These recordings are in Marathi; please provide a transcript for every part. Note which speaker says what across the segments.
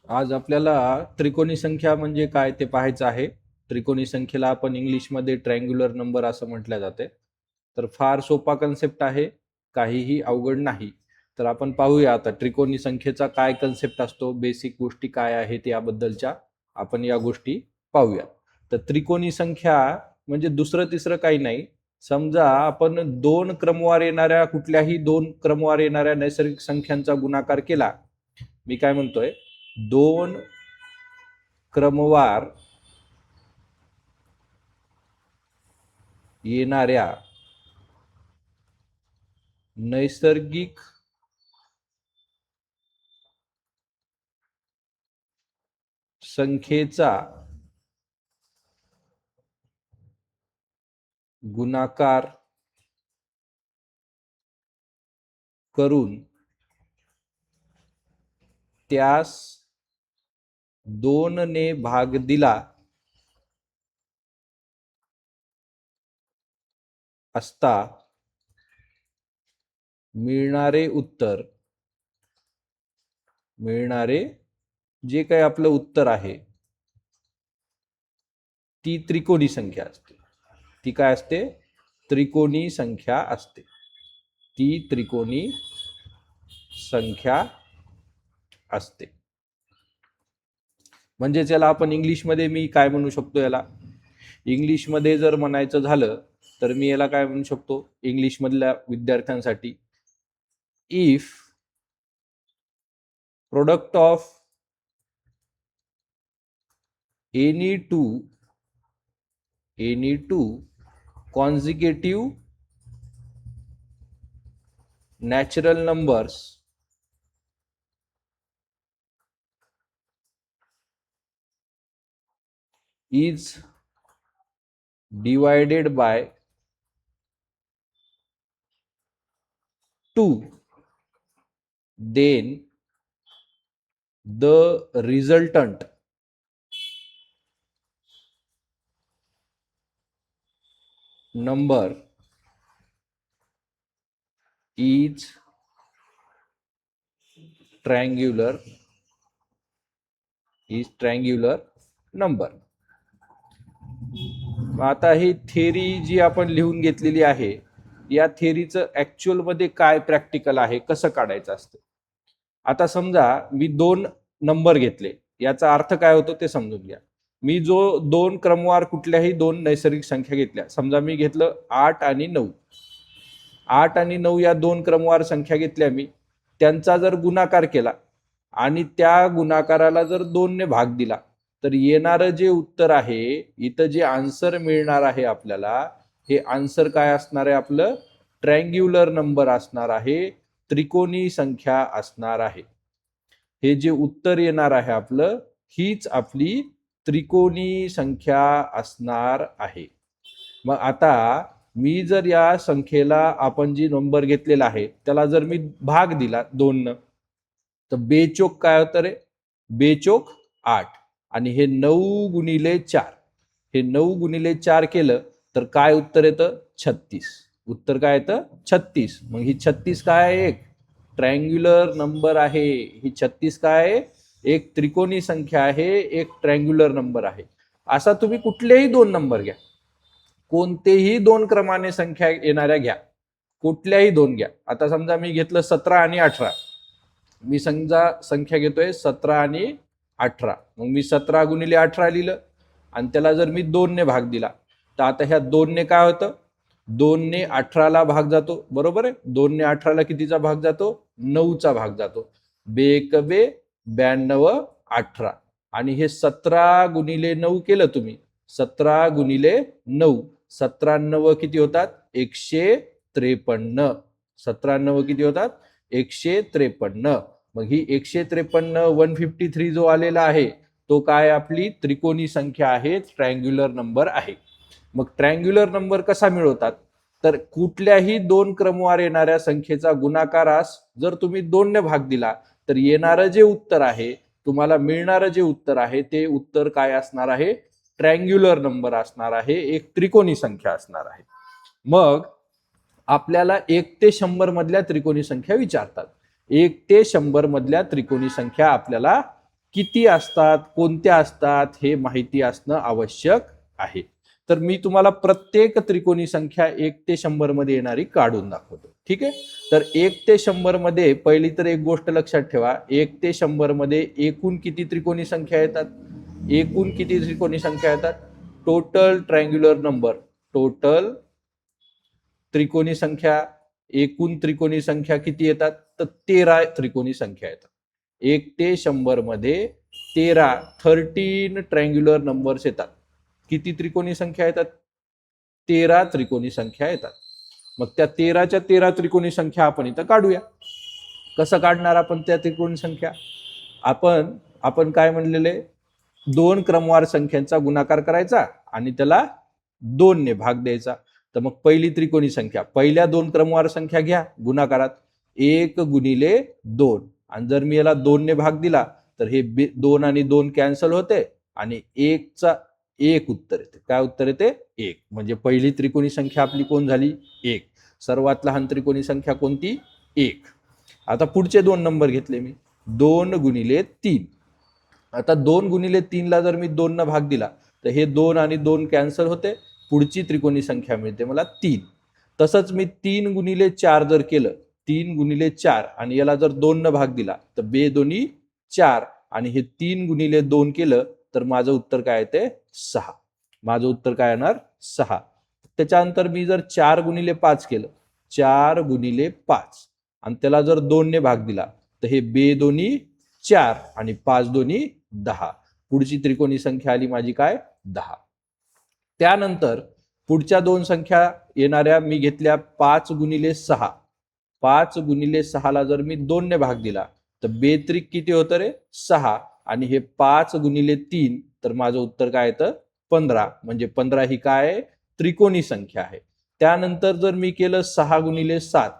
Speaker 1: आज आपल्याला त्रिकोणी संख्या म्हणजे काय ते पाहायचं आहे. त्रिकोणी संख्येला आपण इंग्लिशमध्ये ट्रायंग्युलर नंबर असं म्हटलं जाते. तर फार सोपा कन्सेप्ट आहे, काहीही अवघड नाही. तर आपण पाहूया आता त्रिकोणी संख्येचा काय कन्सेप्ट असतो, बेसिक गोष्टी काय आहेत याबद्दलच्या आपण या गोष्टी पाहूया. तर त्रिकोणी संख्या म्हणजे दुसरं तिसरं काही नाही. समजा आपण दोन क्रमवार येणाऱ्या कुठल्याही दोन क्रमवार येणाऱ्या नैसर्गिक संख्यांचा गुणाकार केला. मी काय म्हणतोय, दोन क्रमवार येणाऱ्या नैसर्गिक संख्येचा गुणाकार करून त्यास 2 ने भाग दिला असता मिळणारे जे काही आपलं उत्तर आहे ती त्रिकोणी संख्या असते. ती काय असते? त्रिकोणी संख्या असते. ती त्रिकोणी संख्या असते. म्हणजे याला आपण इंग्लिशमध्ये मी काय म्हणू शकतो, याला इंग्लिशमध्ये जर म्हणायचं झालं तर मी याला काय म्हणू शकतो इंग्लिशमधल्या विद्यार्थ्यांसाठी, if product of any two consecutive natural numbers is divided by 2, then the resultant number is triangular number. आता ही थेरी जी आपण लिहून घेतलेली आहे, या थेरीचं ऍक्च्युअल मध्ये काय प्रॅक्टिकल आहे, कसं काढायचं असतं. आता समजा मी 2 नंबर घेतले, याचा अर्थ काय होतो ते समजून घ्या. मी जो 2 क्रमवार कुठल्याही 2 नैसर्गिक संख्या घेतल्या, समजा मी घेतलं 8 आणि 9. 8 आणि 9 या 2 क्रमवार संख्या घेतल्या मी, त्यांचा जर गुणाकार केला आणि त्या गुणाकाराला जर 2 ने भाग दिला, तर येणारं जे उत्तर आहे, इथं जे आन्सर मिळणार आहे आपल्याला, हे आन्सर काय असणार आहे? आपलं ट्रायंग्युलर नंबर असणार आहे, त्रिकोणी संख्या असणार आहे. हे जे उत्तर येणार आहे आपलं, हीच आपली त्रिकोणी संख्या असणार आहे. मग आता मी जर या संख्येला आपण जी नंबर घेतलेला आहे त्याला जर मी भाग दिला 2 न, तर बेचोक काय होतं रे? बेचोक 8. आणि हे 9 गुणिले 4, हे 9 गुणिले 4 केलं तर काय उत्तर येतं? 36. उत्तर काय येतं? 36. मग ही 36 काय आहे? एक ट्रायंग्युलर नंबर आहे. ही 36 काय आहे? एक त्रिकोणी संख्या आहे, एक ट्रायंग्युलर नंबर आहे. असा तुम्ही कुठलेही 2 नंबर घ्या, कोणतेही 2 क्रमाने संख्या येणाऱ्या घ्या, कुठल्याही 2 घ्या. आता समजा मी घेतलं 17 आणि 18, मी समजा संख्या घेतोय 17 आणि 18. मग मी 17 गुणिले 18 लिहिलं आणि त्याला जर मी 2 ने भाग दिला, तर आता ह्या 2 ने काय होतं? 2 ने 18 ला भाग जातो, बरोबर आहे. 2 ने 18 ला कितीचा भाग जातो? 9 चा भाग जातो. बेक बे 92 18. आणि हे 17 गुणिले 9 केलं तुम्ही, 17 गुणिले 9, 17 9 किती होतात? 153. 17 9 किती होतात? 153. मग ही 153 153 जो आलेला आहे तो काय? आपली त्रिकोणी संख्या आहे, ट्रायंग्युलर नंबर आहे. मग ट्रायंग्युलर नंबर कसा मिळवतात? तर कुठल्याही 2 क्रमवार येणाऱ्या संख्येचा गुणाकारास जर तुम्ही 2 ने भाग दिला, तर येणारं जे उत्तर आहे, तुम्हाला मिळणारं जे उत्तर आहे, ते उत्तर काय असणार आहे? ट्रायंग्युलर नंबर असणार आहे, एक त्रिकोणी संख्या असणार आहे. मग आपल्याला 1 ते 100 मधल्या त्रिकोणी संख्या विचारतात. 1 ते 100 मधल्या त्रिकोणी संख्या आपल्याला किती असतात, कोणत्या असतात, हे माहिती असणं आवश्यक आहे. तर मी तुम्हाला प्रत्येक त्रिकोणी संख्या 1 ते 100 मध्ये येणारी काढून दाखवतो. ठीक आहे. तर 1 ते 100 मध्ये पहिली तर एक गोष्ट लक्षात ठेवा, 1 ते 100 मध्ये एकूण किती त्रिकोणी संख्या येतात? एकूण किती त्रिकोणी संख्या येतात? टोटल ट्रायंग्युलर नंबर, टोटल त्रिकोणी संख्या, एकूण त्रिकोणी संख्या किती येतात? तर 13 त्रिकोणी संख्या येतात. 1 ते 100 मध्ये 13 ट्रायंग्युलर नंबर्स येतात. किती त्रिकोणी संख्या येतात? 13 त्रिकोणी संख्या येतात. मग त्या 13च्या 13 त्रिकोणी संख्या आपण इथं काढूया. कसं काढणार आपण त्या त्रिकोणी संख्या? आपण काय म्हणलेले, दोन क्रमवार संख्यांचा गुणाकार करायचा आणि त्याला 2 ने भाग द्यायचा. तर मग पहिली त्रिकोणी संख्या, पहिल्या दोन क्रमवार संख्या घ्या गुणाकारात, 1 गुणिले 2, आणि जर मी याला 2 ने भाग दिला तर हे 2 आणि 2 कॅन्सल होते आणि 1 चा 1 उत्तर येते. काय उत्तर येते? 1. म्हणजे पहिली त्रिकोणी संख्या आपली कोण झाली? 1. सर्वात लहान त्रिकोणी संख्या कोणती? 1. आता पुढचे दोन नंबर घेतले मी, 2 गुणिले 3. आता 2 गुणिले 3 ला जर मी 2 न भाग दिला तर हे 2 आणि 2 कॅन्सल होते, पुढची त्रिकोणी संख्या मिळते मला 3. तसंच मी 3 गुणिले 4 जर केलं, 3 गुणिले 4 आणि याला जर 2 न भाग दिला तर बे दोन्ही 4 आणि हे 3 गुणिले 2 केलं तर माझं उत्तर काय येते? 6. माझं उत्तर काय येणार? 6. त्याच्यानंतर मी जर 4 गुणिले 5 केलं, 4 गुणिले 5 आणि त्याला जर 2 ने भाग दिला तर हे बे दोन्ही 4 आणि 5 दोन्ही 10. पुढची त्रिकोणी संख्या आली माझी काय? 10. त्यानंतर पुढच्या दोन संख्या येणाऱ्या मी घेतल्या 5 गुणिले 6. 5 गुणिले 6 ला जर मी 2 ने भाग दिला तर बेत्रिक किती होतं रे? 6 आणि हे 5 गुणिले 3 तर माझं उत्तर काय येतं? 15. म्हणजे 15 ही काय आहे? त्रिकोणी संख्या आहे. त्यानंतर जर मी केलं 6 गुणिले 7,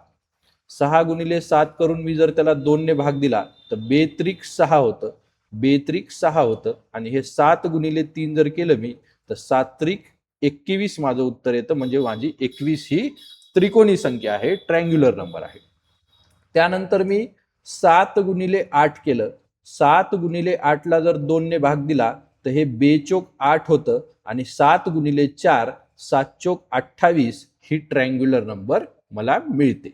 Speaker 1: 6 गुणिले 7 करून मी जर त्याला 2 ने भाग दिला तर बेत्रिक 6 होतं, बेत्रिक 6 होतं आणि हे 7 गुणिले 3 जर केलं मी तर 7 त्रिक 21 माझं उत्तर येतं. म्हणजे माझी 21 ही त्रिकोणी संख्या आहे, ट्रायंग्युलर नंबर आहे. त्यानंतर मी 7 गुणिले 8 केलं, 7 गुणिले 8 ला जर 2 ने भाग दिला तर हे बेचोक 8 होतं आणि 7 गुणिले 4, 7 चोक 28 ही ट्रायंग्युलर नंबर मला मिळते.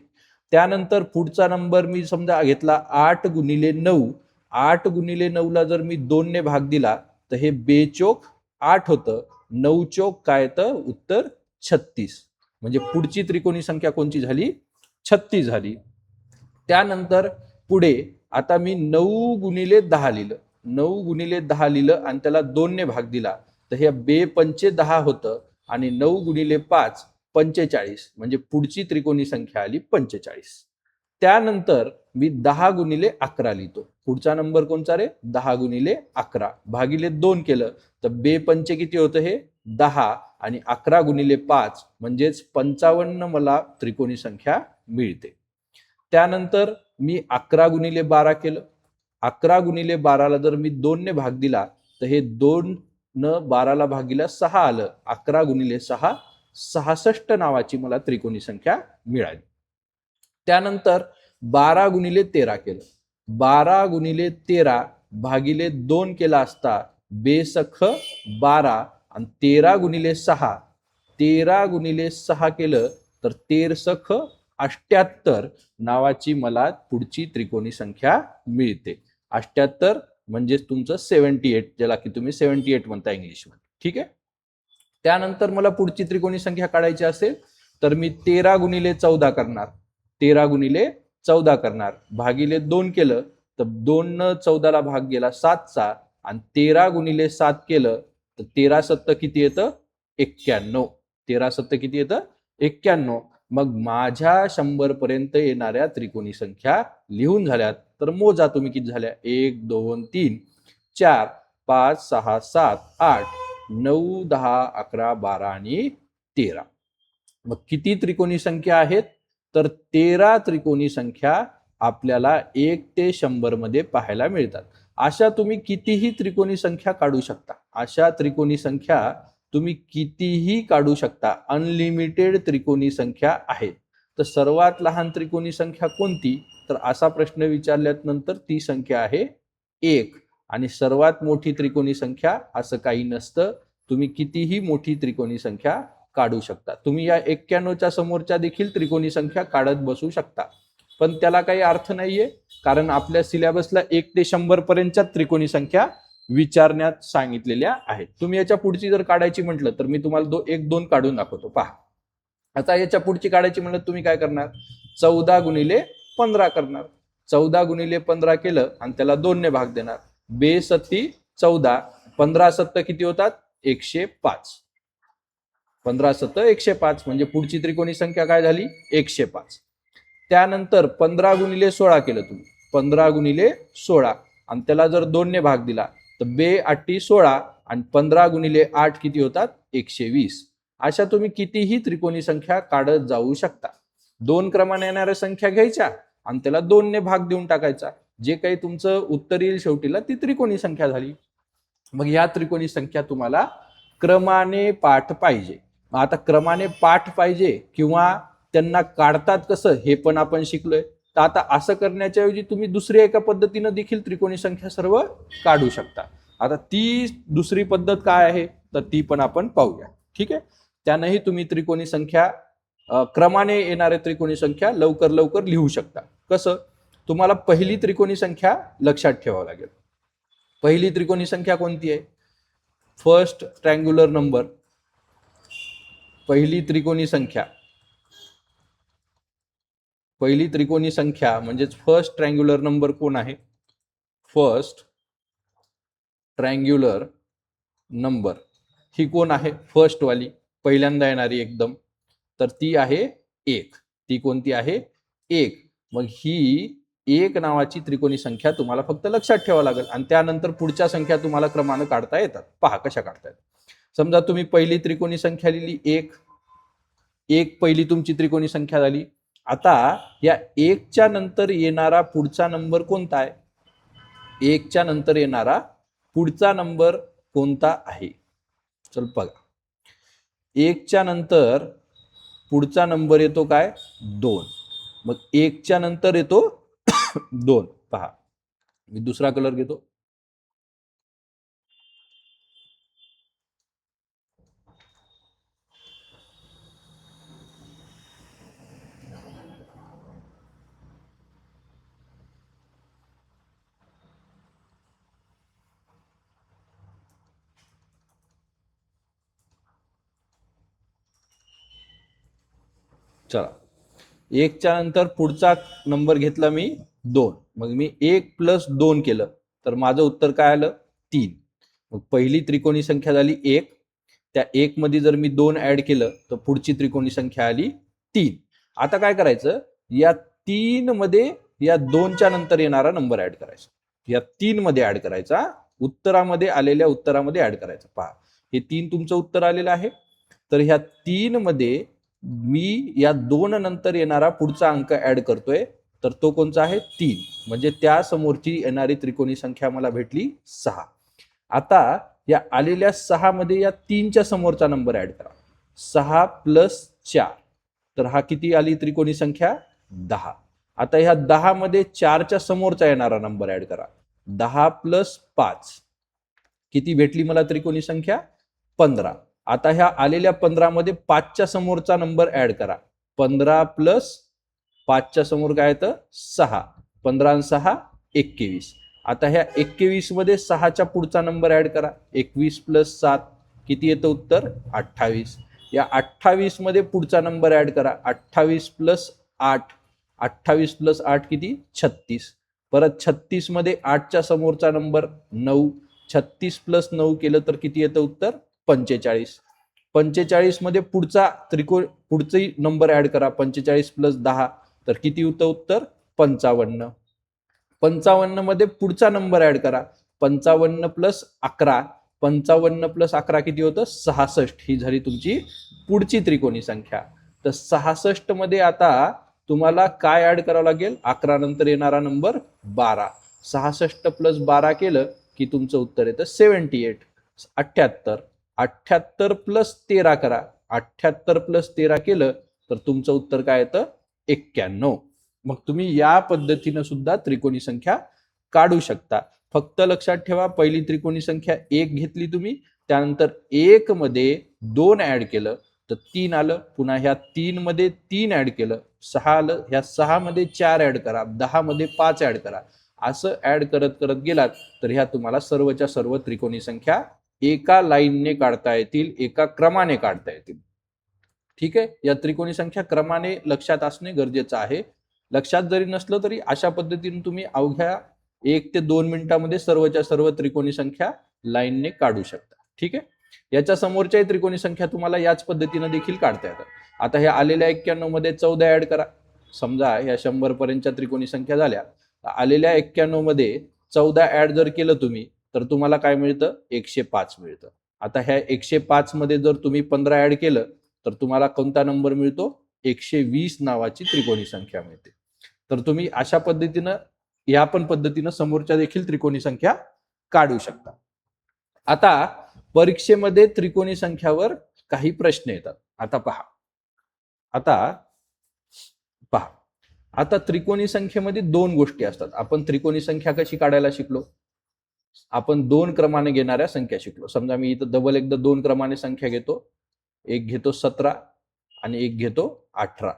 Speaker 1: त्यानंतर पुढचा नंबर मी समजा घेतला 8 गुणिले 9. 8 गुणिले 9 ला जर मी 2 ने भाग दिला तर हे बेचोक 8 होतं, 9 चोक काय येतं? उत्तर 36. म्हणजे पुढची त्रिकोणी संख्या कोणती झाली? 36 झाली. त्यानंतर पुढे आता मी 9 गुणिले 10 लिहिलं, 9 गुणिले 10 लिहिलं आणि त्याला 2 ने भाग दिला तर हे बे पंचे 10 होतं आणि 9 गुणिले 5 45. म्हणजे पुढची त्रिकोणी संख्या आली 45. त्यानंतर मी 10 गुणिले 11 लिहितो. पुढचा नंबर कोणचा रे? 10 गुणिले 11 भागिले 2 केलं तर बे पंचे किती होतं? हे 10 आणि 11 गुणिले 5 म्हणजेच 55 मला त्रिकोणी संख्या मिळते. त्यानंतर मी 11 गुणिले 12 केलं, 11 गुणिले 12 ला जर मी 2 ने भाग दिला तर हे 2 न 12 ला भागीला 6 आलं. 11 गुणिले 6 66 नावाची मला त्रिकोणी संख्या मिळाली. त्यानंतर 12 गुणिले 13 केलं, 12 गुणिले 13 भागिले 2 केला असता बेसख 12 आणि 13 गुणिले 6, 13 गुणिले 6 केलं तर 13 सख 78 नावाची मला पुढची त्रिकोणी संख्या मिळते. 78 म्हणजे तुमचं 78, ज्याला की तुम्ही 78 म्हणता इंग्लिशमध्ये. ठीक आहे. त्यानंतर मला पुढची त्रिकोणी संख्या काढायची असेल तर मी 13 गुणिले 14 करणार, 13 गुणिले 14 करणार भागिले 2 केलं तर 2 न 14 ला भाग गेला 7चा आणि 13 गुणिले 7 केलं तर 13 सत्त किती येतं? 91. 13 सत्त किती येतं? 91. मग माझ्या 100 पर्यंत येणाऱ्या त्रिकोणी संख्या लिहून झाल्यात तर मोजा तुम्ही किती झाल्या? 1 2 3 4 5 6 7 8 9 10 11 12 आणि 13. मग किती त्रिकोणी संख्या आहेत? तर 13 त्रिकोणी संख्या आपल्याला 1 ते 100 मध्ये पाहायला मिळतात. अशा तुम्ही कितीही त्रिकोणी संख्या काढू शकता. अशा त्रिकोणी संख्या तुम्ही कितीही काढू शकता. अनलिमिटेड त्रिकोणी संख्या आहेत. तर सर्वात लहान त्रिकोणी संख्या कोणती? तर असा प्रश्न विचारल्यानंतर ती संख्या आहे 1. आणि सर्वात मोठी त्रिकोणी संख्या असं काही नसतं. तुम्ही कितीही मोठी त्रिकोणी संख्या काढू शकता. तुम्ही या 91च्या समोरच्या देखील त्रिकोणी संख्या काढत बसू शकता, पण त्याला काही अर्थ नाहीये, कारण आपल्या सिलेबसला 1 ते 100 पर्यंतच्या त्रिकोणी संख्या विचारण्यात सांगितलेल्या आहेत. तुम्ही याच्या पुढची जर काढायची म्हटलं तर मी तुम्हाला 1-2 काढून दाखवतो. पहा, आता याच्या पुढची काढायची म्हणलं तुम्ही काय करणार, 14 गुणिले 15 करणार. 14 गुणिले 15 केलं आणि त्याला 2 ने भाग देणार. बेसत्ती 14, 15 सत्त किती होतात, 105. 15 सत्त 105 म्हणजे पुढची त्रिकोणी संख्या काय झाली, 105. त्यानंतर 15 गुणिले 16 केलं तुम्ही, 15 गुणिले 16 आणि त्याला जर 2 ने भाग दिला तर 2-8-16 आणि 15 गुणिले 8 किती होतात, 120. अशा तुम्ही कितीही त्रिकोणी संख्या काढत जाऊ शकता. 2 क्रमाने येणाऱ्या संख्या घ्यायच्या आणि त्याला 2 ने भाग देऊन टाकायचा. जे काही तुमचं उत्तर येईल शेवटीला ती त्रिकोणी संख्या झाली. मग या त्रिकोणी संख्या तुम्हाला क्रमाने पाठ पाहिजे. आता क्रमाने पाठ पाहिजे किंवा त्यांना काढतात कसं हे पण आपण शिकलोय. तर आता असं करण्याच्या ऐवजी तुम्ही दुसऱ्या एका पद्धतीनं देखील त्रिकोणी संख्या सर्व काढू शकता. आता ती दुसरी पद्धत काय आहे तर ती पण आपण पाहूया. ठीक आहे, त्यानंही तुम्ही त्रिकोणी संख्या क्रमाने येणाऱ्या त्रिकोणी संख्या लवकर लवकर लिहू शकता. कसं, तुम्हाला पहिली त्रिकोणी संख्या लक्षात ठेवावं लागेल. पहिली त्रिकोणी संख्या कोणती आहे, फर्स्ट ट्रँग्युलर नंबर. पहिली त्रिकोणी संख्या, पहिली त्रिकोणी संख्या म्हणजेच फर्स्ट ट्रँग्युलर नंबर कोण आहे, फर्स्ट ट्रँग्युलर नंबर ही कोण आहे, फर्स्ट वाली पहिल्यांदा येणारी एकदम, तर ती आहे 1. ती कोणती आहे, 1. मग ही 1 नावाची त्रिकोणी संख्या तुम्हाला फक्त लक्षात ठेवावं लागेल आणि त्यानंतर पुढच्या संख्या तुम्हाला क्रमानं काढता येतात. पहा कशा काढता येतात. समजा तुम्ही पहिली त्रिकोणी संख्या लिहिली 1, 1 पहिली तुमची त्रिकोणी संख्या झाली. आता या 1च्या नंतर येणारा पुढचा नंबर कोणता आहे, 1च्या नंतर येणारा पुढचा नंबर कोणता आहे, चल बघा. 1च्या नंतर पुढचा नंबर येतो काय, 2. मग 1च्या नंतर येतो 2. पहा, मी दुसरा कलर घेतो. चला, 1च्या नंतर पुढचा नंबर घेतला मी 2. मग मी 1 + 2 केलं तर माझं उत्तर काय आलं, 3. मग पहिली त्रिकोणी संख्या झाली 1. त्या 1 मध्ये जर मी 2 ऍड केलं तर पुढची त्रिकोणी संख्या आली 3. आता काय करायचं, या 3 मध्ये या 2च्या नंतर येणारा नंबर ऍड करायचा. या 3 मध्ये ऍड करायचा, उत्तरामध्ये आलेल्या उत्तरामध्ये ऍड करायचा. पहा, हे 3 तुमचं उत्तर आलेलं आहे. तर ह्या 3 मध्ये मी या 2 नंतर येणारा पुढचा अंक ऍड करतोय, तर तो कोणता आहे, 3. म्हणजे त्या समोरची येणारी त्रिकोणी संख्या मला भेटली 6. आता या आलेल्या 6 मध्ये या 3च्या समोरचा नंबर ऍड करा. 6 + 4, तर हा किती आली त्रिकोणी संख्या, 10. आता ह्या 10 मध्ये 4च्या समोरचा येणारा नंबर ऍड करा. 10 + 5 किती भेटली मला त्रिकोणी संख्या, 15. आता ह्या आलेल्या 15 मध्ये 5च्या समोरचा नंबर ऍड करा. 15 + 5च्या समोर काय येतं, 6. 15 आणि 6 21. आता ह्या 21 मध्ये 6च्या पुढचा नंबर ऍड करा. 21 + 7 किती येतं उत्तर, 28. या 28 मध्ये पुढचा नंबर ऍड करा. 28 + 8, 28 + 8 किती, 36. परत 36 मध्ये 8च्या समोरचा नंबर 9. 36 + 9 केलं तर किती येतं उत्तर, 45. 45 मध्ये पुढचा नंबर ऍड करा. 45 + 10 तर किती होतं उत्तर, 55. 55 मध्ये पुढचा नंबर ऍड करा. 55 + 11, 55 + 11 किती होतं, 66. ही झाली तुमची पुढची त्रिकोणी संख्या. तर 66 मध्ये आता तुम्हाला काय ऍड करावं लागेल, 11 नंतर येणारा नंबर 12. 66 + 12 केलं की तुमचं उत्तर येतं 78. 78. 78 + 13 करा. 78 + 13 केलं तर तुमचं उत्तर काय येतं, 91. मग तुम्ही या पद्धतीनं सुद्धा त्रिकोणी संख्या काढू शकता. फक्त लक्षात ठेवा, पहिली त्रिकोणी संख्या 1 घेतली तुम्ही, त्यानंतर 1 मध्ये 2 ऍड केलं तर 3 आलं, पुन्हा ह्या 3 मध्ये 3 ऍड केलं 6 आलं, ह्या 6 मध्ये 4 ऍड करा, 10 मध्ये 5 ऍड करा, असं ऍड करत करत गेलात तर ह्या तुम्हाला सर्वच्या सर्व त्रिकोणी संख्या एका लाईनने काढता येतील, एका क्रमाने काढता येतील. ठीक आहे, या त्रिकोणी संख्या क्रमाने लक्षात असणे गरजेचं आहे. लक्षात जरी नसलं तरी अशा पद्धतीने तुम्ही अवघ्या 1 ते 2 मिनिटांमध्ये सर्वच्या सर्व त्रिकोणी संख्या लाईनने काढू शकता. ठीक आहे, याच्या समोरच्याही त्रिकोणी संख्या तुम्हाला याच पद्धतीने देखील काढता येतात. आता ह्या आलेल्या 91 मध्ये 14 ऍड करा. समजा ह्या 100 पर्यंतच्या त्रिकोणी संख्या झाल्या, आलेल्या 91 मध्ये 14 ऍड जर केलं तुम्ही तर तुम्हाला काय मिळतं, 105 मिळतं. आता ह्या 105 मध्ये जर तुम्ही 15 ऍड केलं तर तुम्हाला कोणता नंबर मिळतो, 120 नावाची त्रिकोणी संख्या मिळते. तर तुम्ही अशा पद्धतीनं या पण पद्धतीनं समोरच्या देखील त्रिकोणी संख्या काढू शकता. आता परीक्षेमध्ये त्रिकोणी संख्यावर काही प्रश्न येतात. आता पहा, आता त्रिकोणी संख्येमध्ये 2 गोष्टी असतात. आपण त्रिकोणी संख्या कशी काढायला शिकलो, आपण 2 क्रमाने घेणाऱ्या संख्या शिकलो. समजा मी इथं डबल एकदा 2 क्रमाने संख्या घेतो, एक घेतो 17 आणि एक घेतो 18.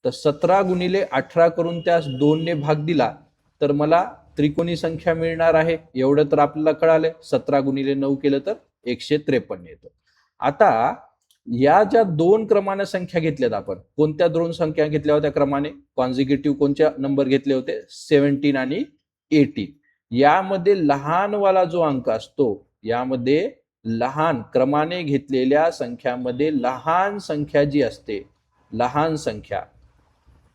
Speaker 1: तर 17 गुणिले 18 करून त्यास 2 ने भाग दिला तर मला त्रिकोणी संख्या मिळणार आहे. एवढं तर आपल्याला कळालंय. 17 गुणिले 9 केलं तर 153 येतं. आता या ज्या 2 क्रमाने संख्या घेतल्यात, आपण कोणत्या 2 संख्या घेतल्या होत्या क्रमाने, कॉन्झिक्युटिव्ह कोणत्या नंबर घेतले होते, 17 आणि 18. यामध्ये लहानवाला जो अंक असतो, यामध्ये लहान क्रमाने घेतलेल्या संख्यामध्ये लहान संख्या जी असते, लहान संख्या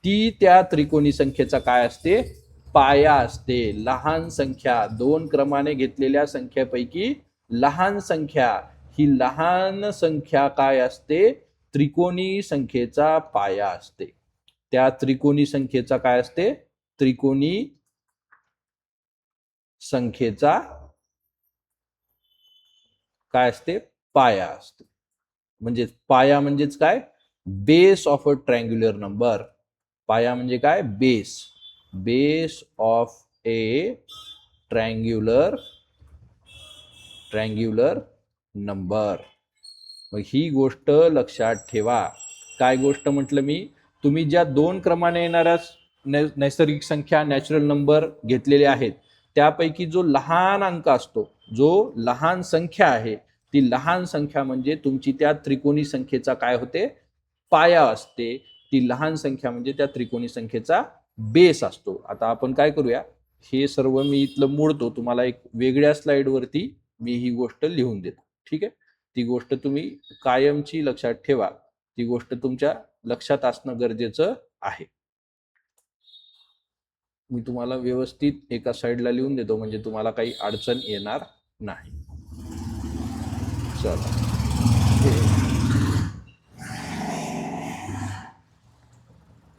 Speaker 1: ती त्या त्रिकोणी संख्येचा काय असते, पाया असते. लहान संख्या 2 क्रमाने घेतलेल्या संख्येपैकी लहान संख्या, ही लहान संख्या काय असते, त्रिकोणी संख्येचा पाया असते. त्या त्रिकोणी संख्येचा काय असते, त्रिकोणी संख्येचा काय असते, पाया असते. म्हणजे पाया म्हणजेच काय, base of a triangular number. पाया म्हणजे काय, base of A triangular number. मग ही गोष्ट लक्षात ठेवा. काय गोष्ट म्हटलं मी, तुम्ही ज्या 2 क्रमाने येणाऱ्या नैसर्गिक संख्या, नॅचरल नंबर घेतलेले आहेत, त्यापैकी जो लहान अंक असतो, जो लहान संख्या आहे, ती लहान संख्या म्हणजे तुमची त्या त्रिकोणी संख्येचा काय होते, पाया असते. ती लहान संख्या म्हणजे त्या त्रिकोणी संख्येचा बेस असतो. आता आपण काय करूया, हे सर्व मी इथलं मोडतो, तुम्हाला एक वेगळ्या स्लाइडवरती मी ही गोष्ट लिहून देतो. ठीक आहे, ती गोष्ट तुम्ही कायमची लक्षात ठेवा. ती गोष्ट तुमच्या लक्षात असणं गरजेचं आहे. मी तुम्हाला व्यवस्थित एका साईडला लिहून देतो, म्हणजे तुम्हाला काही अडचण येणार नाही. चला,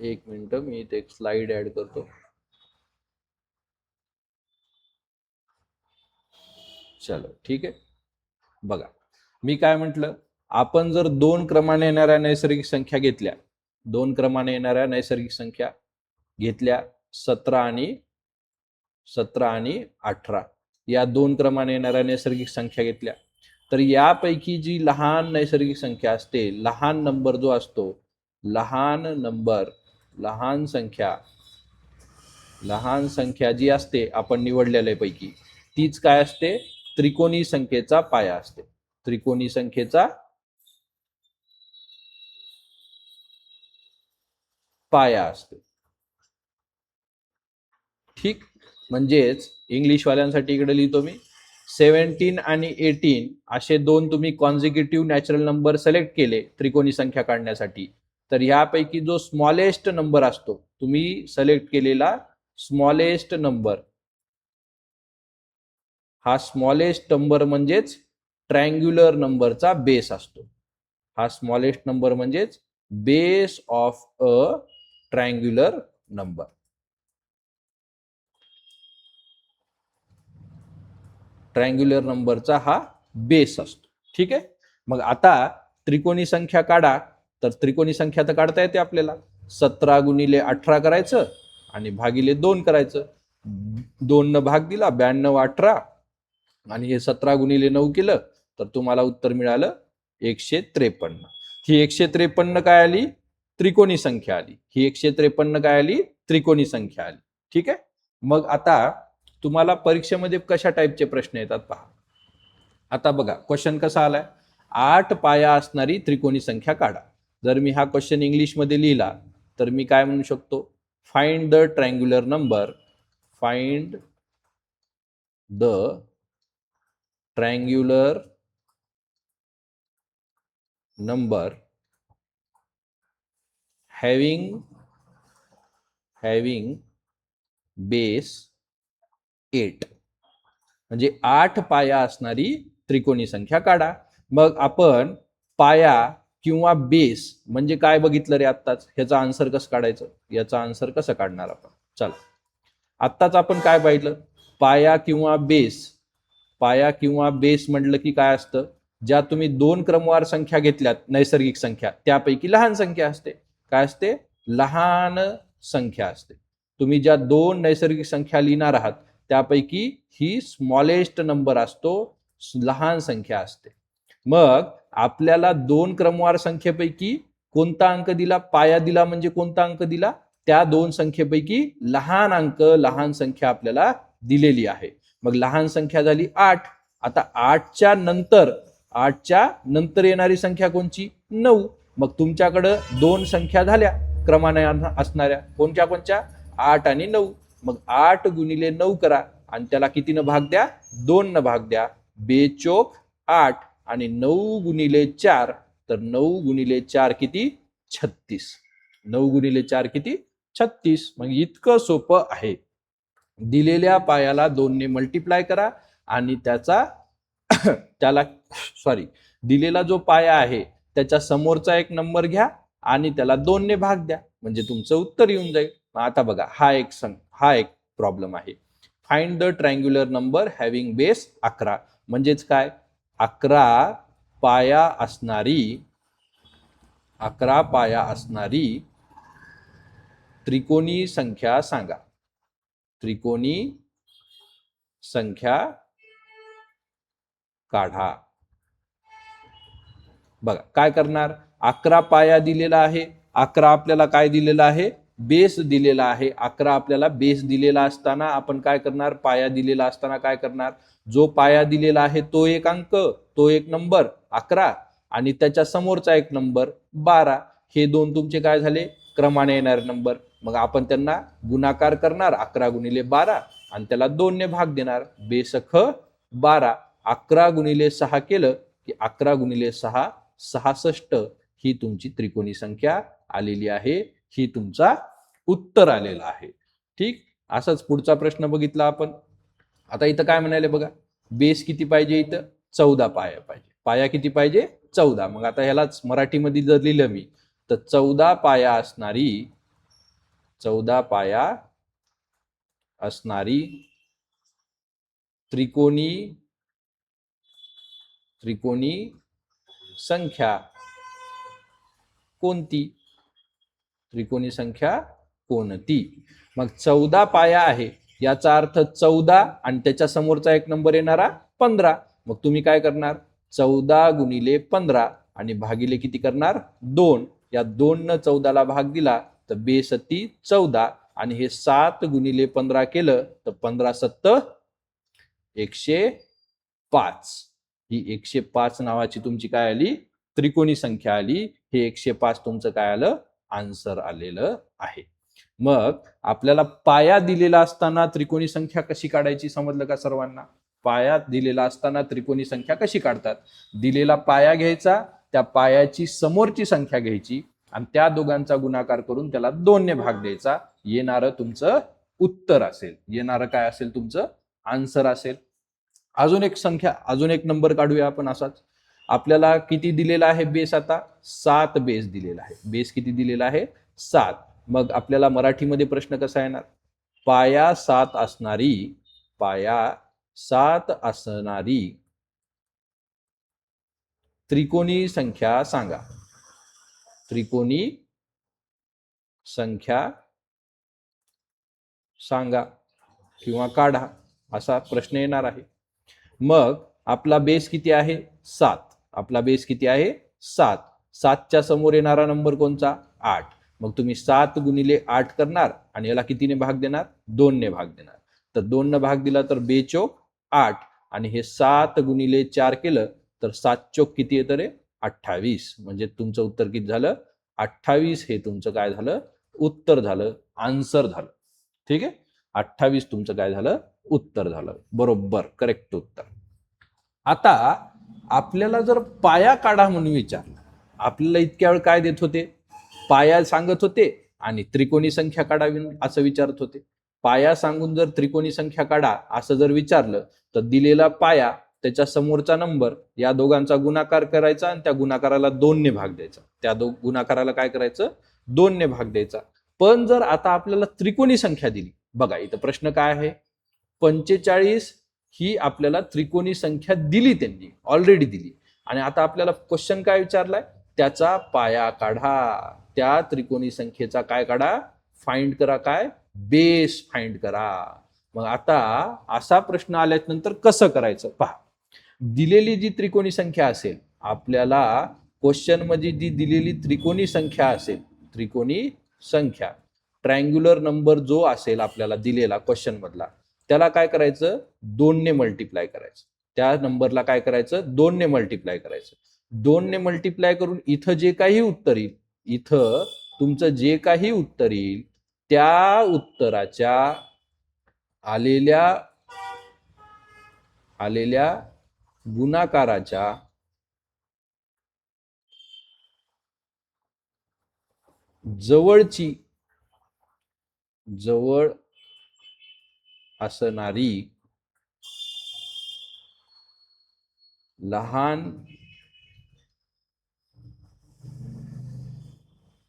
Speaker 1: एक मिनिट, मी इथे एक स्लाइड ऍड करतो. चलो, ठीक आहे. बघा, मी काय म्हटलं, आपण जर 2 क्रमाने येणाऱ्या नैसर्गिक संख्या घेतल्या, 2 क्रमाने येणाऱ्या नैसर्गिक संख्या घेतल्या, 17 आणि 18, या 2 क्रमाने येणाऱ्या नैसर्गिक संख्या घेतल्या, तर यापैकी जी लहान नैसर्गिक संख्या असते, लहान नंबर जो असतो, लहान नंबर, लहान संख्या जी असते आपण निवडलेल्यापैकी, तीच काय असते, त्रिकोणी संख्येचा पाया असते. त्रिकोणी संख्येचा पाया असते. ठीक, म्हणजेच इंग्लिशवाल्यांसाठी इकडे लिहितो मी, 17 आणि 18 असे 2 तुम्ही कॉन्झिक्युटिव्ह नॅचरल नंबर सिलेक्ट केले त्रिकोणी संख्या काढण्यासाठी, तर यापैकी जो स्मॉलेस्ट नंबर असतो, तुम्ही सिलेक्ट केलेला स्मॉलेस्ट नंबर, हा स्मॉलेस्ट नंबर म्हणजेच ट्रायंग्युलर नंबरचा बेस असतो. हा स्मॉलेस्ट नंबर म्हणजेच base of a triangular number. Triangular नंबरचा हा बेस असतो. ठीक आहे, मग आता त्रिकोणी संख्या काढा. तर त्रिकोणी संख्या तर काढता येते आपल्याला. 17 गुणिले 18 करायचं आणि भागिले 2 करायचं. 2 न भाग दिला, 92 18 आणि हे 17 गुणिले 9 केलं तर तुम्हाला उत्तर मिळालं 153. ही 153 काय आली? त्रिकोणी संख्या आली. ही 153 काय आली? त्रिकोणी संख्या आली. ठीक आहे. मग आता तुम्हाला परीक्षेमध्ये कशा टाईपचे प्रश्न येतात पहा. आता बघा क्वेश्चन कसा आलाय, 8 पाया असणारी त्रिकोणी संख्या काढा. जर मी हा क्वेश्चन इंग्लिशमध्ये लिहिला तर मी काय म्हणू शकतो, find the triangular number, find the triangular number having base 8, म्हणजे 8 पाया असणारी त्रिकोणी संख्या काढा. मग आपण पाया किंवा बेस म्हणजे काय बघितलं रे आत्ताच, ह्याचा आन्सर कसं काढायचं, याचा आन्सर कसं काढणार आपण. चला, आत्ताच आपण काय पाहिलं, पाया किंवा बेस. पाया किंवा बेस म्हटलं की काय असतं, ज्या तुम्ही 2 क्रमवार संख्या घेतल्यात नैसर्गिक संख्या त्यापैकी लहान संख्या असते. काय असते? लहान संख्या असते. तुम्ही ज्या 2 नैसर्गिक संख्या लिहिणार आहात त्यापैकी ही स्मॉलेस्ट नंबर असतो, लहान संख्या असते. मग आपल्याला 2 क्रमवार संख्येपैकी कोणता अंक दिला, पाया दिला म्हणजे कोणता अंक दिला, त्या 2 संख्येपैकी लहान अंक, लहान संख्या आपल्याला दिलेली आहे. मग लहान संख्या झाली 8. आता 8च्या नंतर येणारी संख्या कोणची? 9. मग तुमच्याकडं 2 संख्या झाल्या क्रमाने असणाऱ्या, कोणत्या कोणत्या? 8 आणि 9. मग 8 गुणिले 9 करा आणि त्याला कितीनं भाग द्या? 2 न भाग द्या. 2 चोक 8 आणि 9 गुणिले 4, तर 9 गुणिले 4 किती? 36. 9 गुणिले 4 किती? 36. मग इतकं सोपं आहे. दिलेल्या पायाला 2 ने मल्टिप्लाय करा आणि दिलेला जो पाया आहे त्याच्या समोरचा एक नंबर घ्या आणि त्याला 2 ने भाग द्या, म्हणजे तुमचं उत्तर येऊन जाईल. आता बघा, हा एक प्रॉब्लेम आहे. Find the triangular number having base 11. म्हणजेच काय? 11 पाया असणारी त्रिकोणी संख्या सांगा. त्रिकोणी संख्या काढा. बघा काय करणार, 11 पाया दिलेला आहे, 11 आपल्याला काय दिलेला आहे? बेस दिलेला आहे. 11 आपल्याला बेस दिलेला असताना आपण काय करणार, पाया दिलेला असताना काय करणार, जो पाया दिलेला आहे तो एक अंक, तो एक नंबर 11 आणि त्याच्या समोरचा एक नंबर 12. हे दोन तुमचे काय झाले? क्रमाने येणारे नंबर. मग आपण त्यांना गुणाकार करणार, 11 गुणिले 12 आणि त्याला 2 ने भाग देणार. बेसख 12. 11 गुणिले 6 केलं की 11 गुणिले 6 66. ही तुमची त्रिकोणी संख्या आलेली आहे. ही तुमचा उत्तर आलेला आहे. ठीक. असंच पुढचा प्रश्न बघितला आपण. आता इथं काय म्हणाले बघा, बेस किती पाहिजे? इथं 14 पाया पाहिजे. पाया किती पाहिजे? 14. मग आता ह्यालाच मराठीमध्ये जर लिहिलं मी तर 14 पाया असणारी त्रिकोणी संख्या कोणती? त्रिकोणी संख्या कोणती? मग 14 पाया आहे याचा अर्थ 14 आणि त्याच्या समोरचा एक नंबर येणारा 15. मग तुम्ही काय करणार, 14 गुणिले 15 आणि भागिले किती करणार? 2. या 2 न 14 ला भाग दिला तर बेसती 14 आणि हे 7 गुणिले 15 केलं तर 15 7 105. ही 105 नावाची तुमची काय आली? त्रिकोणी संख्या आली. हे 105 तुमचं काय आलं? आन्सर आलेलं आहे. मग आपल्याला पाया दिलेला असताना त्रिकोणी संख्या कशी काढायची समजलं का सर्वांना? पाया दिलेला असताना त्रिकोणी संख्या कशी काढतात? दिलेला पाया घ्यायचा, त्या पायाची समोरची संख्या घ्यायची आणि त्या दोघांचा गुणाकार करून त्याला 2 ने भाग द्यायचा. येणारं तुमचं उत्तर असेल. येणारं काय असेल? तुमचं आन्सर असेल. अजून एक नंबर काढूया आपण असाच. आपल्याला किती दिलेला आहे बेस? आता 7 बेस दिलेला आहे. बेस किती दिलेला आहे? 7. मग आपल्याला मराठीमध्ये प्रश्न कसा येणार? पाया 7 असणारी त्रिकोणी संख्या सांगा. त्रिकोणी संख्या सांगा. किंवा काढा असा प्रश्न येणार आहे. मग आपला बेस किती आहे 7. आपला बेस किती आहे 7. 7च्या समोर येणारा नंबर कोणता 8. मग तुम्ही 7 गुणिले 8 करणार आणि याला कितीने भाग देणार 2 ने भाग देणार. तर 2 ने भाग दिला तर 2 चोक 8 आणि हे 7 गुणिले 4 केलं तर 7 चोक किती येतं रे 28. म्हणजे तुमचं उत्तर किती झालं 28. हे तुमचं काय झालं उत्तर झालं, आन्सर झालं. ठीक आहे, 28 तुमचं काय झालं उत्तर झालं, बरोबर करेक्ट उत्तर. आता आपल्याला जर पाया काढा म्हणून विचारलं, आपल्याला इतक्या वेळ काय देत होते पाया सांगत होते आणि त्रिकोणी संख्या काढावी असं विचारत होते. पाया सांगून जर त्रिकोणी संख्या काढा असं जर विचारलं तर दिलेला पाया त्याच्या समोरचा नंबर या दोघांचा गुणाकार करायचा आणि त्या गुणाकाराला 2 ने भाग द्यायचा. त्या गुणाकाराला काय करायचं 2 ने भाग द्यायचा. पण जर आता आपल्याला त्रिकोणी संख्या दिली, बघा इथं प्रश्न काय आहे 45 ही आपल्याला त्रिकोणी संख्या दिली, त्यांनी ऑलरेडी दिली आणि आता आपल्याला क्वेश्चन काय विचारलाय त्याचा पाया काढा. त्या त्रिकोणी संख्येचा काय काढा फाइंड करा, काय बेस फाइंड करा. मग आता असा प्रश्न आल्यानंतर कसं करायचं पहा. दिलेली जी त्रिकोणी संख्या असेल आपल्याला क्वेश्चन मध्ये जी दिलेली त्रिकोणी संख्या असेल, त्रिकोणी संख्या ट्रायंग्युलर नंबर जो असेल आपल्याला दिलेला क्वेश्चन मधला त्याला काय करायचं 2 ने मल्टिप्लाय करायचं. त्या नंबरला काय करायचं 2 ने मल्टिप्लाय करायचं. 2 ने मल्टिप्लाय करून इथं जे काही उत्तर येईल, इथं तुमचं जे काही उत्तर येईल त्या उत्तराच्या आलेल्या गुणाकाराच्या जवळ असणारी लहान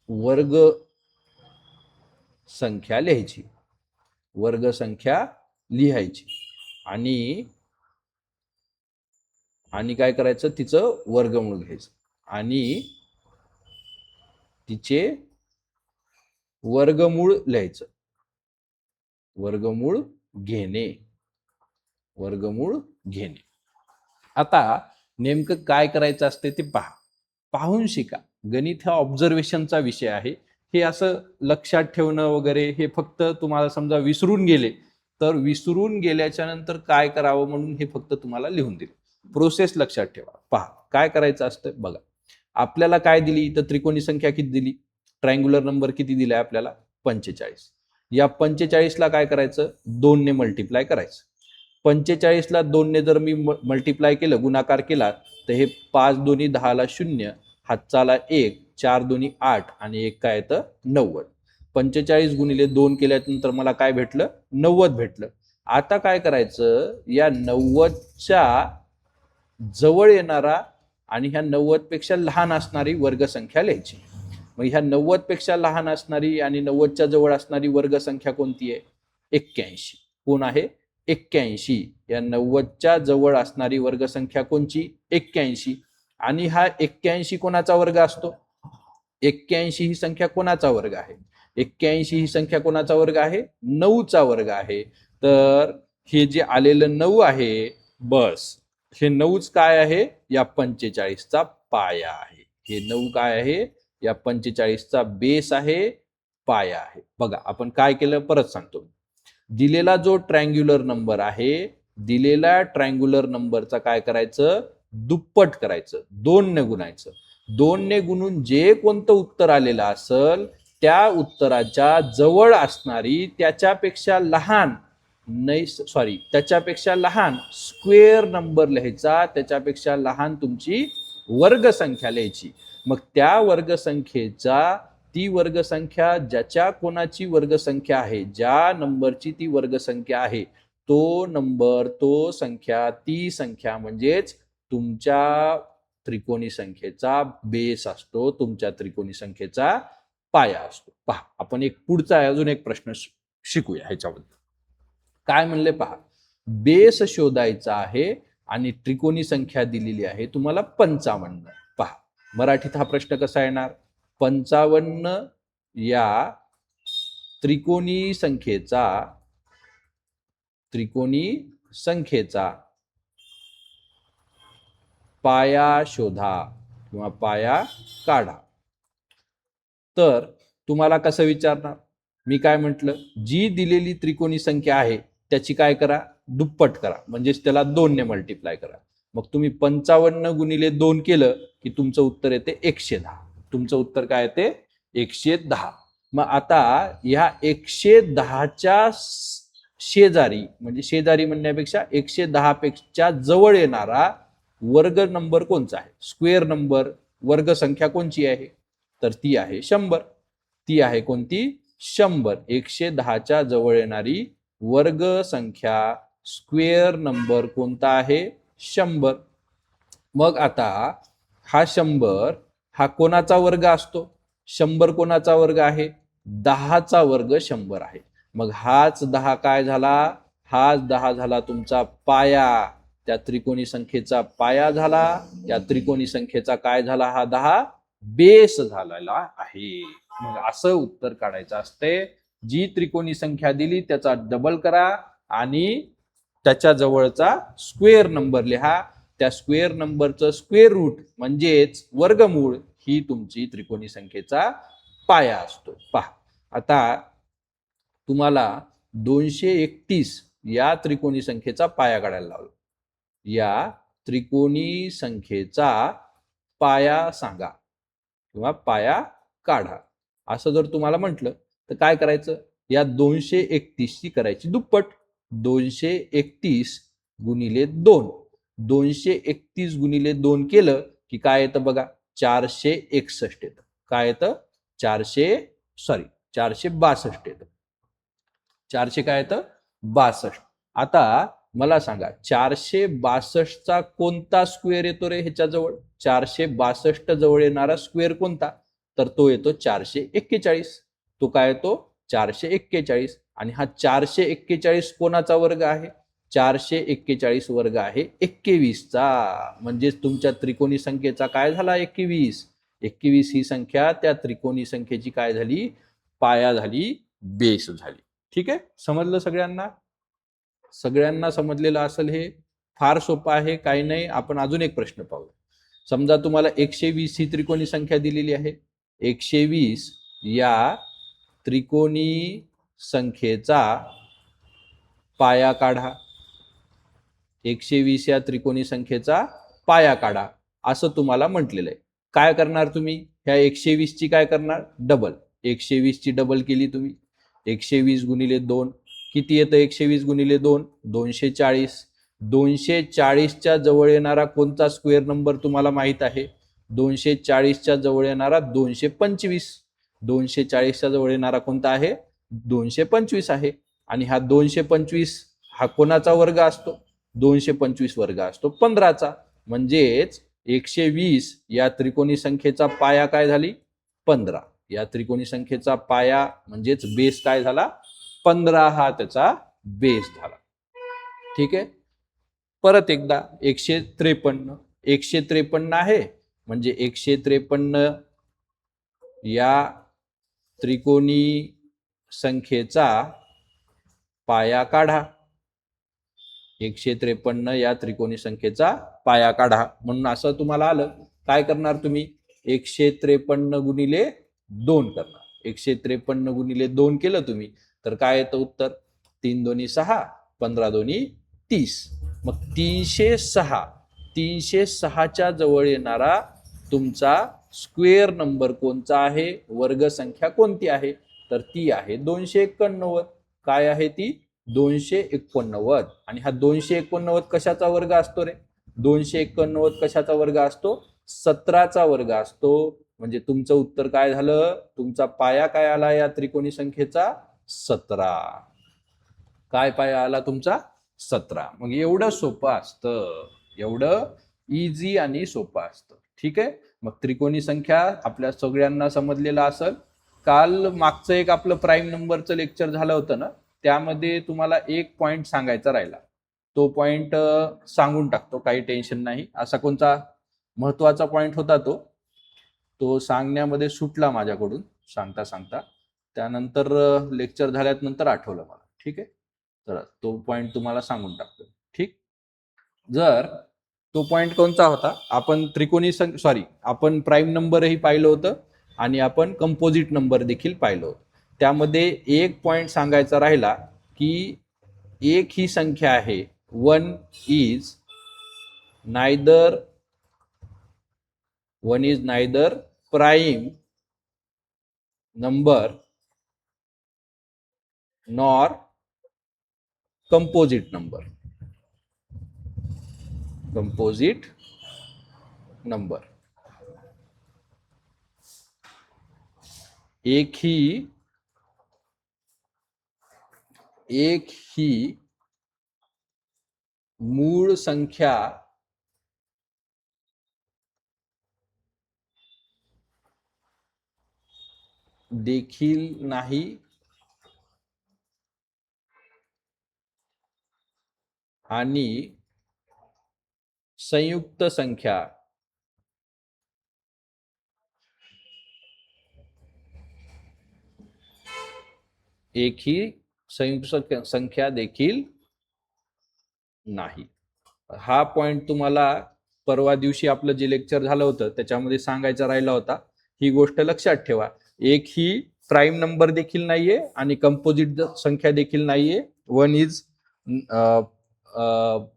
Speaker 1: वर्ग संख्या लिहायची, वर्ग संख्या लिहायची आणि काय करायचं तिचं वर्गमूळ घ्यायचं आणि तिचे वर्गमूळ लिहायचं. वर्गमूळ घेणे. आता नेमकं काय करायचं असते ते पहा, पाहून शिका. गणित हा ऑब्झर्वेशनचा विषय आहे. हे असं लक्षात ठेवणं वगैरे हे फक्त तुम्हाला समजा विसरून गेले तर विसरून गेल्याच्या नंतर काय करावं म्हणून हे फक्त तुम्हाला लिहून दिले. प्रोसेस लक्षात ठेवा. पहा काय करायचं असतं बघा. आपल्याला काय दिली तर त्रिकोणी संख्या किती दिली, ट्रायंग्युलर नंबर किती दिलाय आपल्याला 45. या 45 ला काय करायचं 2 ने मल्टिप्लाय करायचं. 45 ला 2 ने जर मी मल्टिप्लाय केलं गुणाकार केला तर हे 5 दोन्ही 10 ला 0, हातचाला 1, 4 दोन्ही 8 आणि 1 काय येतं 90. 45 गुणिले 2 केल्यानंतर मला काय भेटलं 90 भेटलं. आता काय करायचं या 90च्या जवळ येणारा आणि ह्या 90 पेक्षा लहान असणारी वर्गसंख्या लिहायची. मग ह्या 90 पेक्षा लहान असणारी आणि 90च्या जवळ असणारी वर्गसंख्या कोणती आहे 81. कोण आहे 81. या 90च्या जवळ असणारी वर्गसंख्या कोणची 81. आणि हा 81 कोणाचा वर्ग असतो 81 ही संख्या कोणाचा वर्ग आहे 81 ही संख्या कोणाचा वर्ग आहे 9चा वर्ग आहे. तर हे जे आलेलं 9 आहे बस हे 9च काय आहे या 45चा पाया आहे. हे 9 काय आहे या 45चा बेस आहे, पाया आहे. बघा आपण काय केलं परत सांगतो. दिलेला जो ट्रायंग्युलर नंबर आहे दिलेल्या ट्रायंग्युलर नंबरचा काय करायचं दुप्पट करायचं, 2 ने गुणायचं. 2 ने गुणून जे कोणतं उत्तर आलेलं असेल त्या उत्तराच्या जवळ असणारी त्याच्यापेक्षा लहान स्क्वेअर नंबर लिहायचा, त्याच्यापेक्षा लहान तुमची वर्गसंख्या लिहायची. मग त्या वर्गसंख्येचा ती वर्गसंख्या ज्याच्या कोणाची वर्गसंख्या आहे ज्या नंबरची ती वर्गसंख्या आहे तो नंबर तो संख्या ती संख्या म्हणजेच तुमच्या त्रिकोणी संख्येचा बेस असतो, तुमच्या त्रिकोणी संख्येचा पाया असतो. पहा आपण एक पुढचा अजून एक प्रश्न शिकूया ह्याच्याबद्दल. काय म्हणले पहा, बेस शोधायचा आहे आणि त्रिकोणी संख्या दिलेली आहे तुम्हाला 55. पहा मराठीत हा प्रश्न कसा येणार 55 या त्रिकोणी संख्येचा त्रिकोणी संख्येचा पाया शोधा किंवा पाया काढा. तर तुम्हाला कसं विचारणार, मी काय म्हटलं, जी दिलेली त्रिकोणी संख्या आहे त्याची काय करा, दुप्पट करा, म्हणजेच त्याला 2 ने मल्टिप्लाय करा. मग तुम्ही 55 गुणिले 2 केलं की तुमचं उत्तर येते 110. तुमचं उत्तर काय येते 110. मग आता ह्या 110च्या शेजारी, म्हणजे शेजारी म्हणण्यापेक्षा 110 पेक्षा जवळ येणारा वर्ग नंबर कोणचा आहे, स्क्वेअर नंबर, वर्ग संख्या कोणची आहे, तर ती आहे 100. ती आहे कोणती, 100. 110च्या जवळ येणारी वर्ग संख्या, स्क्वेअर नंबर कोणता आहे, 100. मग आता हा 100 हा कोणाचा वर्ग असतो, 100 कोणाचा वर्ग आहे, 10चा वर्ग 100 आहे. मग हाच 10 काय झाला, हाच 10 झाला तुमचा पाया, त्या त्रिकोणी संख्येचा पाया झाला. या त्रिकोणी संख्येचा काय झाला, हा 10 बेस झालेला आहे. मग असं उत्तर काढायचं असते. जी त्रिकोणी संख्या दिली त्याचा डबल करा आणि त्याच्या जवळचा स्क्वेअर नंबर लिहा. त्या स्क्वेअर नंबरचं स्क्वेअर रूट म्हणजेच वर्गमूळ ही तुमची त्रिकोणी संख्येचा पाया असतो. पहा, आता तुम्हाला 231 या त्रिकोणी संख्येचा पाया काढायला लावला. या त्रिकोणी संख्येचा पाया सांगा किंवा पाया काढा असं जर तुम्हाला म्हटलं तर काय करायचं, या 231 ची करायची दुप्पट. 231 गुणिले 2, 231 गुणिले 2 केलं की काय येतं बघा, 461 येतं. काय येतं, 462 येतं. 400 काय येतं, 62. आता मला सांगा 462 चा कोणता स्क्वेअर येतो रे ह्याच्याजवळ, 462 जवळ येणारा स्क्वेअर कोणता, तर तो येतो 441. तो काय येतो, 441. आणि हा 441 कोणाचा वर्ग आहे, 441 वर्ग आहे 21चा. म्हणजेच तुमच्या त्रिकोणी संख्येचा काय झाला, 21. 21 ही संख्या त्या त्रिकोणी संख्येची काय झाली, पाया झाली, बेस झाली. ठीक आहे, समजलं सगळ्यांना, सगळ्यांना समजलेलं असेल. हे फार सोपं आहे, काही नाही. आपण अजून एक प्रश्न पाहू. समजा तुम्हाला 120 ही त्रिकोणी संख्या दिलेली आहे. 120 या त्रिकोणी संख्येचा पाया काढा. 120 या त्रिकोणी संख्येचा पाया काढा असं तुम्हाला म्हटलेलं आहे. काय करणार तुम्ही, ह्या 120 ची काय करणार, डबल. 120 ची डबल केली तुम्ही, 120 गुणिले 2 किती येतं, 120 गुणिले 2 240. 240च्या जवळ येणारा कोणता स्क्वेअर नंबर तुम्हाला माहित आहे, 240च्या जवळ येणारा 225. 240च्या जवळ येणारा कोणता आहे, 225 आहे. आणि हा 225 हा कोणाचा वर्ग असतो, 225 वर्ग असतो 15चा. म्हणजेच 120 या त्रिकोणी संख्येचा पाया काय झाली, 15. या त्रिकोणी संख्येचा पाया म्हणजेच बेस काय झाला, 15 हा त्याचा बेस झाला. ठीक आहे, परत एकदा 153. 153 आहे म्हणजे 153 या त्रिकोणी संख्येचा पाया काढा. 153 या त्रिकोणी संख्येचा पाया काढा. म्हणून असं तुम्हाला आलं, काय करणार तुम्ही, 153 गुणिले 2 करणार. 153 गुणिले 2 केलं तुम्ही तर काय येतं उत्तर, 3 दोन्ही 6, 15 दोन्ही 30. मग 306, 306च्या जवळ येणारा तुमचा स्क्वेअर नंबर कोणता आहे, वर्ग संख्या कोणती आहे, तर ती आहे 289. काय आहे ती, 289. आणि हा 289 कशाचा वर्ग असतो रे, 289 कशाचा वर्ग असतो, 17चा वर्ग असतो. म्हणजे तुमचं उत्तर काय झालं, तुमचा पाया काय आला या त्रिकोणी संख्येचा, 17. काय पाया आला तुमचा, 17. मग एवढं सोपं असतं, एवढं इझी आणि सोपं असतं. ठीक आहे, मग त्रिकोणी संख्या आपल्या सगळ्यांना समजलेलं असेल. काल मागचं एक आपलं प्राईम नंबरचं लेक्चर झालं होतं ना, त्यामध्ये तुम्हाला एक पॉइंट सांगायचा राहिला. तो पॉइंट सांगून टाकतो, काही टेन्शन नाही. असा कोणता महत्वाचा पॉइंट होता तो सांगण्यामध्ये सुटला माझ्याकडून सांगता सांगता. त्यानंतर लेक्चर झाल्यानंतर आठवलं मला. ठीक आहे, तर तो पॉइंट तुम्हाला सांगून टाकतो. ठीक. जर तो पॉइंट कोणता होता, आपण त्रिकोणी सॉरी आपण प्राईम नंबरही पाहिलं होतं आणि आपण कंपोजिट नंबर देखील पाहिलं होतं. त्यामध्ये एक पॉइंट सांगायचा राहिला की एक ही संख्या आहे, one is neither prime number nor composite number. एक ही मूळ संख्या देखील नाही आणि संयुक्त संख्या एक ही संयुक्त संख्या देखील नाही. हा पॉइंट तुम्हाला परवा दिवशी आपलं जे लेक्चर झालं होतं त्याच्यामध्ये सांगायचा राहिला होता. ही गोष्ट लक्षात ठेवा. एक ही प्राईम नंबर देखील नाहीये आणि कंपोजिट संख्या देखील नाहीये. One is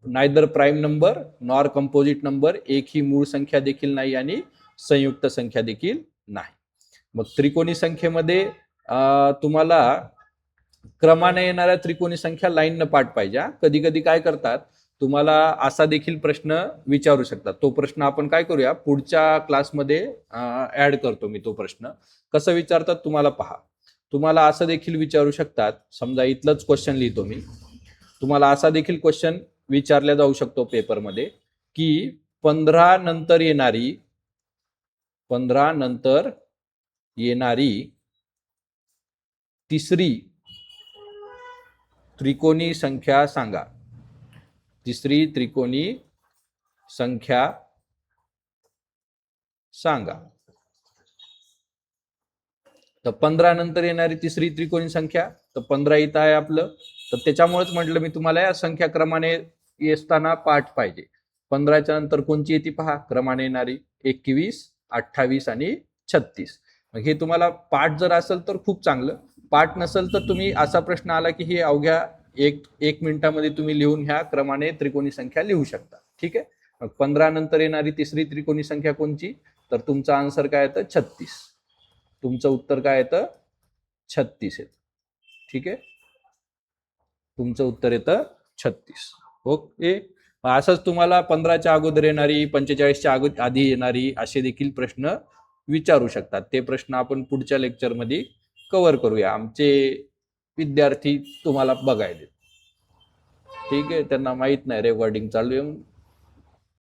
Speaker 1: neither prime number nor composite number. एक ही मूळ संख्या देखील नाही आणि संयुक्त संख्या देखील नाही. मग त्रिकोणी संख्येमध्ये तुम्हाला क्रमाने येणाऱ्या त्रिकोणी संख्या लाईननं पाठ पाहिजे. कधी कधी काय करतात, तुम्हाला असा देखील प्रश्न विचारू शकतात. तो प्रश्न आपण काय करूया, पुढच्या क्लासमध्ये ऍड करतो मी तो प्रश्न. कसं विचारतात तुम्हाला पहा. तुम्हाला असं देखील विचारू शकतात, समजा इथलंच क्वेश्चन लिहितो मी. तुम्हाला असा देखील क्वेश्चन विचारला जाऊ शकतो पेपरमध्ये की 15 नंतर येणारी तिसरी त्रिकोणी संख्या सांगा. तिसरी त्रिकोणी संख्या सांगा. तर 15 नंतर येणारी तिसरी त्रिकोणी संख्या, तर 15 इथं आहे आपलं. तर त्याच्यामुळेच म्हटलं मी तुम्हाला या संख्या क्रमाने येताना पाठ पाहिजे. 15च्या नंतर कोणची येते पहा क्रमाने येणारी, 21, 28 आणि 36. मग हे तुम्हाला पाठ जर असेल तर खूप चांगलं. पाठ नसेल तर तुम्ही असा प्रश्न आला की हे अवघ्या एक मिनिटामध्ये तुम्ही लिहून ह्या क्रमाने त्रिकोणी संख्या लिहू शकता. ठीक आहे. मग 15 नंतर येणारी तिसरी त्रिकोणी संख्या कोणची, तर तुमचा आन्सर काय येतं 36. तुमचं उत्तर काय येतं 36 येतं. ठीक आहे. तुमचं उत्तर येतं 36. ओके. असंच तुम्हाला 15च्या अगोदर येणारी, 45च्या आधी येणारी असे देखील प्रश्न विचारू शकतात. ते प्रश्न आपण पुढच्या लेक्चरमध्ये कव्हर करूया. आमचे विद्यार्थी तुम्हाला बघायला. ठीक आहे. त्यांना माहित नाही रेकॉर्डिंग चालू आहे.